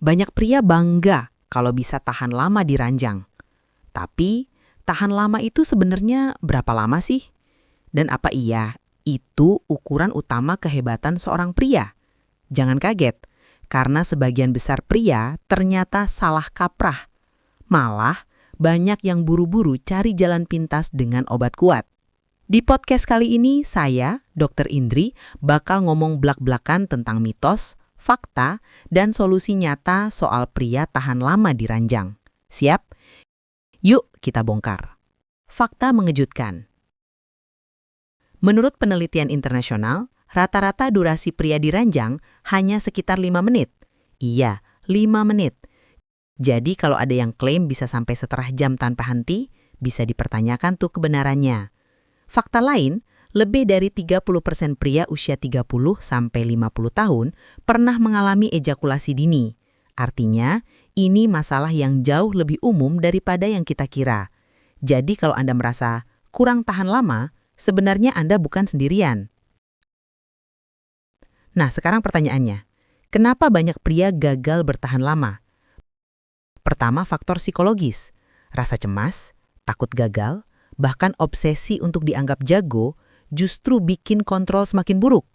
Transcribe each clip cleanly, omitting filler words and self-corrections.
Banyak pria bangga kalau bisa tahan lama di ranjang. Tapi, tahan lama itu sebenarnya berapa lama sih? Dan apa iya itu ukuran utama kehebatan seorang pria? Jangan kaget, karena sebagian besar pria ternyata salah kaprah. Malah, banyak yang buru-buru cari jalan pintas dengan obat kuat. Di podcast kali ini, saya, Dr. Indri, bakal ngomong blak-blakan tentang mitos, fakta, dan solusi nyata soal pria tahan lama di ranjang. Siap? Yuk kita bongkar. Fakta mengejutkan. Menurut penelitian internasional, rata-rata durasi pria di ranjang hanya sekitar 5 menit. Iya, 5 menit. Jadi kalau ada yang klaim bisa sampai setengah jam tanpa henti, bisa dipertanyakan tuh kebenarannya. Fakta lain, lebih dari 30% pria usia 30 sampai 50 tahun pernah mengalami ejakulasi dini. Artinya, ini masalah yang jauh lebih umum daripada yang kita kira. Jadi kalau Anda merasa kurang tahan lama, sebenarnya Anda bukan sendirian. Nah, sekarang pertanyaannya, kenapa banyak pria gagal bertahan lama? Pertama, faktor psikologis. Rasa cemas, takut gagal, bahkan obsesi untuk dianggap jago justru bikin kontrol semakin buruk.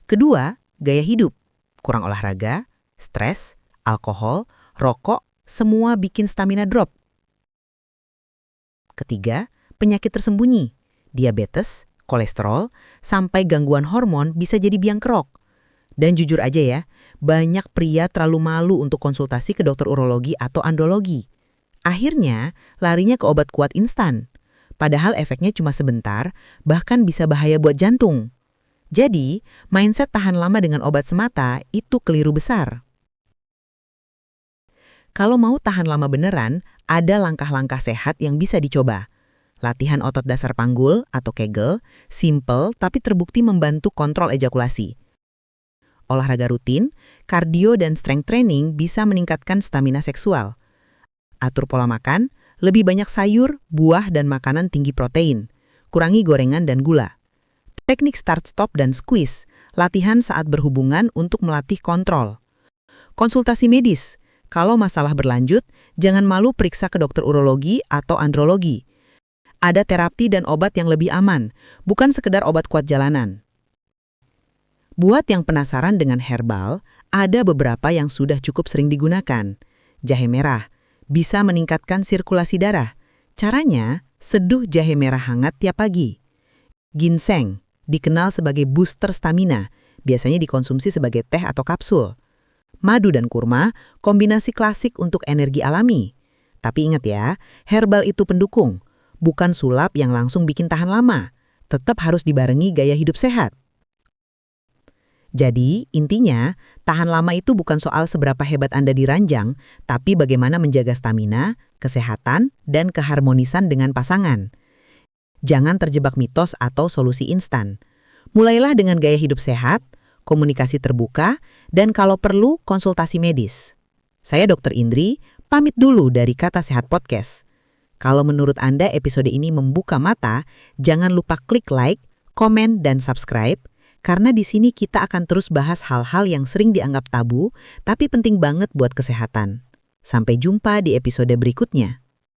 Kedua, gaya hidup. Kurang olahraga, stres, alkohol, rokok, semua bikin stamina drop. Ketiga, penyakit tersembunyi. Diabetes, kolesterol, sampai gangguan hormon bisa jadi biang kerok. Dan jujur aja ya, banyak pria terlalu malu untuk konsultasi ke dokter urologi atau andrologi. Akhirnya, larinya ke obat kuat instan. Padahal efeknya cuma sebentar, bahkan bisa bahaya buat jantung. Jadi, mindset tahan lama dengan obat semata itu keliru besar. Kalau mau tahan lama beneran, ada langkah-langkah sehat yang bisa dicoba. Latihan otot dasar panggul atau Kegel, simple tapi terbukti membantu kontrol ejakulasi. Olahraga rutin, kardio dan strength training bisa meningkatkan stamina seksual. Atur pola makan, lebih banyak sayur, buah, dan makanan tinggi protein. Kurangi gorengan dan gula. Teknik start-stop dan squeeze, latihan saat berhubungan untuk melatih kontrol. Konsultasi medis, kalau masalah berlanjut, jangan malu periksa ke dokter urologi atau andrologi. Ada terapi dan obat yang lebih aman, bukan sekedar obat kuat jalanan. Buat yang penasaran dengan herbal, ada beberapa yang sudah cukup sering digunakan. Jahe merah bisa meningkatkan sirkulasi darah. Caranya, seduh jahe merah hangat tiap pagi. Ginseng dikenal sebagai booster stamina, biasanya dikonsumsi sebagai teh atau kapsul. Madu dan kurma, kombinasi klasik untuk energi alami. Tapi ingat ya, herbal itu pendukung, bukan sulap yang langsung bikin tahan lama. Tetap harus dibarengi gaya hidup sehat. Jadi, intinya, tahan lama itu bukan soal seberapa hebat Anda di ranjang, tapi bagaimana menjaga stamina, kesehatan, dan keharmonisan dengan pasangan. Jangan terjebak mitos atau solusi instan. Mulailah dengan gaya hidup sehat, komunikasi terbuka, dan kalau perlu, konsultasi medis. Saya Dr. Indri, pamit dulu dari Kata Sehat Podcast. Kalau menurut Anda episode ini membuka mata, jangan lupa klik like, komen, dan subscribe, karena di sini kita akan terus bahas hal-hal yang sering dianggap tabu, tapi penting banget buat kesehatan. Sampai jumpa di episode berikutnya.